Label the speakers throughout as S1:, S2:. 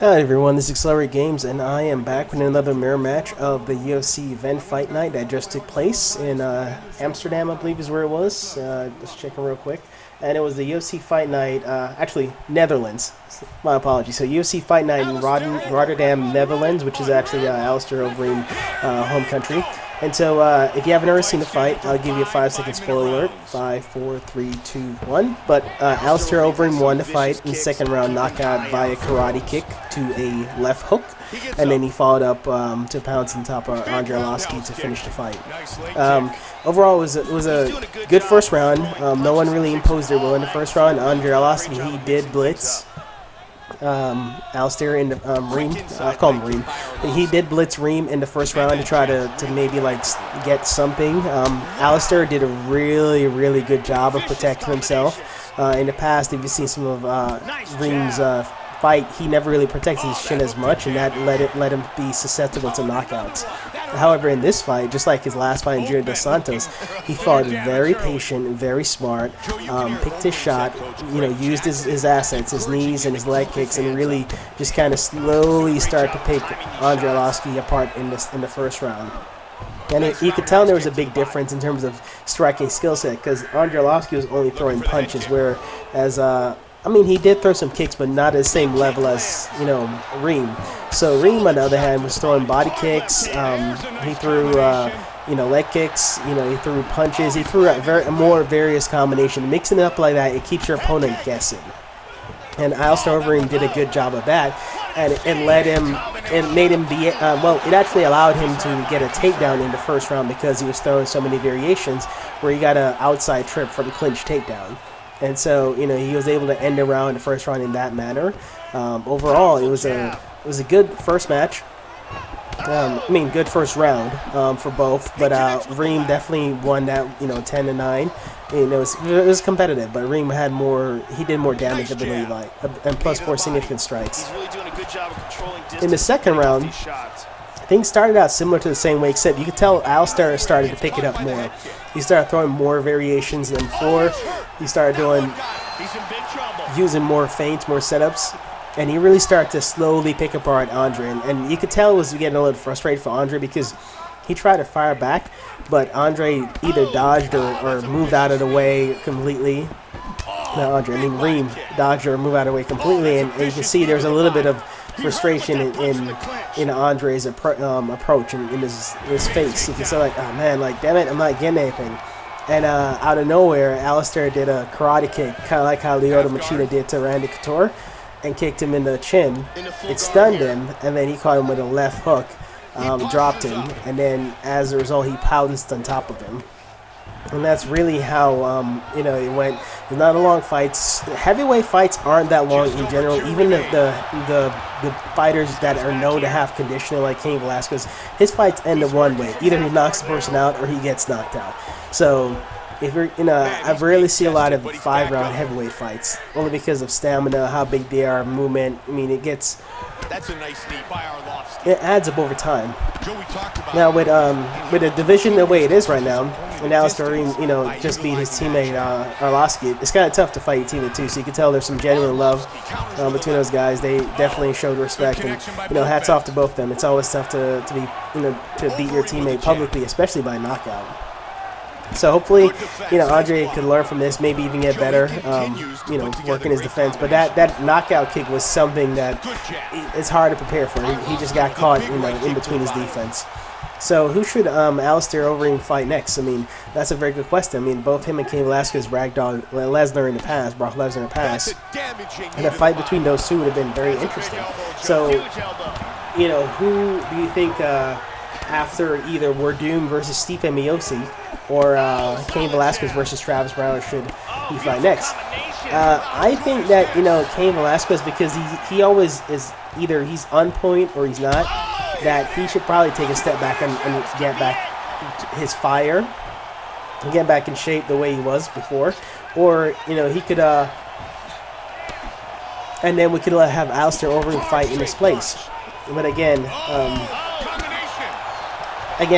S1: Hi everyone, this is Accelerate Games, and I am back with another mirror match of the UFC event Fight Night that just took place in Amsterdam, I believe is where it was. Just checking real quick. And it was the UFC Fight Night, actually, Netherlands. My apologies. So UFC Fight Night in Rotterdam, Netherlands, which is actually Alistair Overeem home country. And so, if you haven't ever seen the fight, I'll give you a 5-second spoiler alert. 5, 4, 3, 2, 1. But Alistair Overeem won the fight in the second round, knockout via karate kick to a left hook. And then he followed up to pounce on top of Andrei Arlovski to finish the fight. Overall, it was a good first round. No one really imposed their will in the first round. Andrei Arlovski, he did blitz Alistair in the Reem. I call him Reem. He did blitz Reem in the first round to try to maybe like get something. Alistair did a really good job of protecting himself. In the past, if you've seen some of Reem's fight, he never really protected his chin as much, and that let him be susceptible to knockouts. However, in this fight, just like his last fight in Junior Dos Santos, he fought very patient, very smart, picked his shot, used his assets, his knees and his leg kicks, and really just kind of slowly started to pick Andrei Arlovski apart in the first round. And you could tell there was a big difference in terms of striking skill set, because Andrei Arlovski was only throwing punches, whereas he did throw some kicks, but not at the same level as, Reem. So Reem, on the other hand, was throwing body kicks. He threw, leg kicks. He threw punches. He threw a more various combination. Mixing it up like that, it keeps your opponent guessing. And Alistair Overeem did a good job of that. And it made him be, it actually allowed him to get a takedown in the first round because he was throwing so many variations where he got an outside trip from clinch takedown. And so, he was able to end the round, the first round, in that manner. Overall, it was a good first match. Good first round for both. But Reem definitely won that, 10-9. It was competitive, but Reem had more. He did more damage, I believe, and plus more significant strikes. In the second round, things started out similar to the same way, except you could tell Alistair started to pick it up more. He started throwing more variations than before. He started using more feints, more setups, and he really started to slowly pick apart Andrei. And you could tell it was getting a little frustrated for Andrei because he tried to fire back, but Andrei either dodged or moved out of the way completely. Reem dodged or moved out of the way completely, and you can see there's a little bit of frustration in Andrei's approach and in his face. You can say oh man, damn it, I'm not getting anything. And out of nowhere, Alistair did a karate kick, kind of like how Lyoto Machida did to Randy Couture, and kicked him in the chin. It stunned him, and then he caught him with a left hook, dropped him, and then as a result, he pounced on top of him. And that's really how it went. It's not a long fights. Heavyweight fights aren't that long in general. Even the fighters that are known to have conditioning, like Cain Velasquez, his fights end in one way: either he knocks the person out or he gets knocked out. So if you're I rarely see a lot of 5-round heavyweight fights, only because of stamina, how big they are, movement. It gets. That's a nice knee by Arlovski. It adds up over time. Now with the division the way it is right now, and Alistair Overeem, just beat his teammate Arlovski, it's kind of tough to fight your teammate too. So you can tell there's some genuine love between those guys. They definitely showed respect, and hats off to both of them. It's always tough to beat your teammate publicly, especially by knockout. So hopefully, Andrei could learn from this, maybe even get better, work in his defense. But that knockout kick was something that it's hard to prepare for. He just got caught, in between his defense. So who should Alistair Overeem fight next? That's a very good question. Both him and Cain Velasquez ragdolled Lesnar in the past, Brock Lesnar in the past. And a fight between those two would have been very interesting. So, who do you think after either Werdum versus Stipe Miocic or Cain Velasquez versus Travis Browner should he fight next? I think that Cain Velasquez, because he always is either he's on point or he's not, that he should probably take a step back and get back his fire and get back in shape the way he was before, or he could and then we could have Alistair Overeem fight in his place. But again,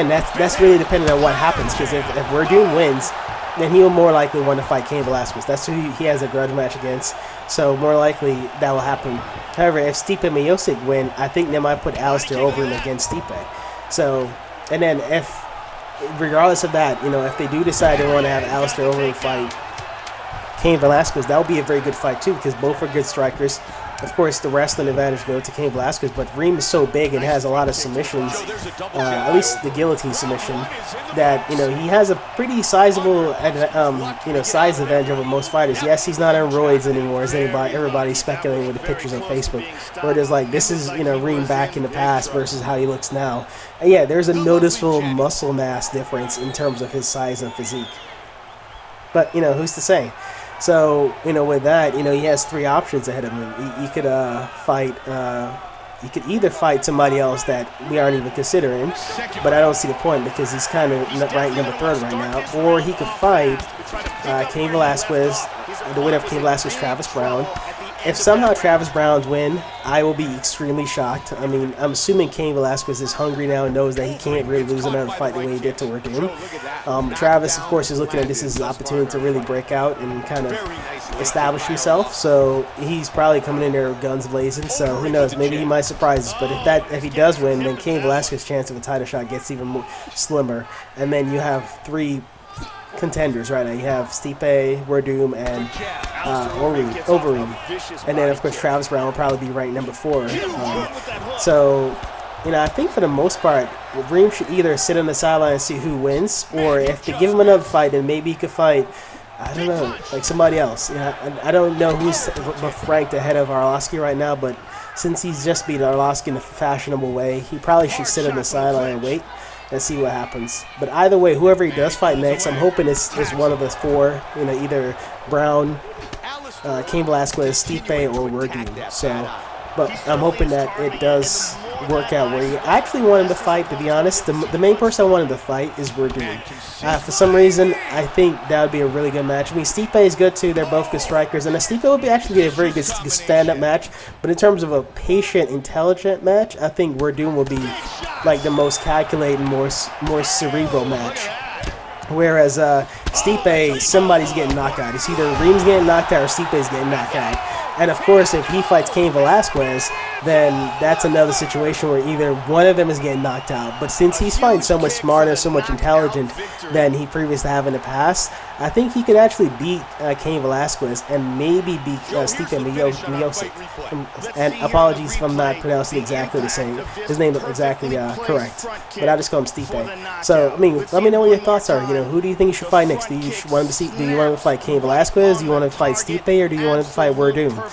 S1: that's really dependent on what happens, because if Werdum wins, then he'll more likely want to fight Cain Velasquez. That's who he has a grudge match against, so more likely that will happen. However, if Stipe Miocic win, I think they might put Alistair Overeem against Stipe. So, and then regardless of that, if they do decide they want to have Alistair Overeem fight Cain Velasquez, that would be a very good fight too, because both are good strikers. Of course, the wrestling advantage goes to Cain Velasquez, but Reem is so big and has a lot of submissions, at least the guillotine submission, that he has a pretty sizable size advantage over most fighters. Yes, he's not on roids anymore, as everybody's speculating with the pictures on Facebook, where it is like this is Reem back in the past versus how he looks now. And yeah, there's a noticeable muscle mass difference in terms of his size and physique. But who's to say? So, with that, he has 3 options ahead of him. You could you could either fight somebody else that we aren't even considering, but I don't see the point because he's kind of ranked number 3rd right now. Or he could fight Cain Velasquez, the winner of Cain Velasquez, Travis Brown. If somehow Travis Brown's win, I will be extremely shocked. I mean, I'm assuming Cain Velasquez is hungry now and knows that he can't really lose another fight the way he did to Overeem. Travis, of course, is looking at this as his opportunity to really break out and kind of establish himself. So he's probably coming in there with guns blazing. So who knows? Maybe he might surprise us. But if he does win, then Cain Velasquez's chance of a title shot gets even more slimmer. And then you have 3 contenders right now. You have Stipe, Werdum, and Overeem. And then, of course, Travis Brown will probably be ranked number 4. So, I think for the most part, Reem should either sit on the sideline and see who wins, or if they give him another fight, then maybe he could fight, I don't know, like somebody else. I don't know who's ranked ahead of Arlovski right now, but since he's just beat Arlovski in a fashionable way, he probably should sit on the sideline and wait and see what happens. But either way, whoever he does fight next, I'm hoping it's one of the 4, either Brown, Cain Velasquez, Stipe, or Werdum. So, but I'm hoping that it does work out where he actually wanted to fight. To be honest, the main person I wanted to fight is Werdum. For some reason, I think that would be a really good match. I mean, Stipe is good too. They're both good strikers, and Stipe would actually be a very good stand-up match. But in terms of a patient, intelligent match, I think Werdum will be like the most calculated, more cerebral match. Whereas Stipe, somebody's getting knocked out. It's either Reem's getting knocked out or Stipe's getting knocked out. And of course, if he fights Cain Velasquez, then that's another situation where either one of them is getting knocked out. But since he's fighting so much smarter, so much intelligent than he previously have in the past, I think he could actually beat Cain Velasquez and maybe beat Stipe Miocic. And apologies if I'm not pronouncing exactly the same. His name is exactly correct. But I just call him Stipe. So, I mean, let me know what your thoughts are. Who do you think you should fight next? Do you want to fight Cain Velasquez? Do you want to fight Stipe? Or do you want to fight Werdum?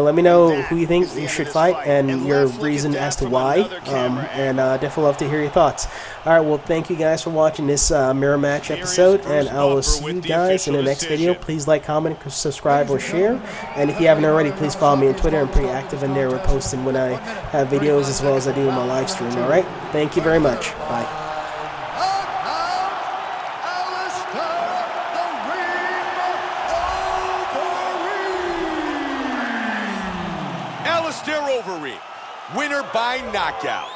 S1: Let me know who you think you should fight and your reason as to why. And definitely love to hear your thoughts. All right, well, thank you guys for watching this mirror match episode, and I will see you guys in the next video. Please like, comment, subscribe, or share. And if you haven't already, please follow me on Twitter. I'm pretty active in there. We're posting when I have videos as well as I do in my live stream. All right, thank you very much. Bye.
S2: Alistair Overeem, winner by knockout.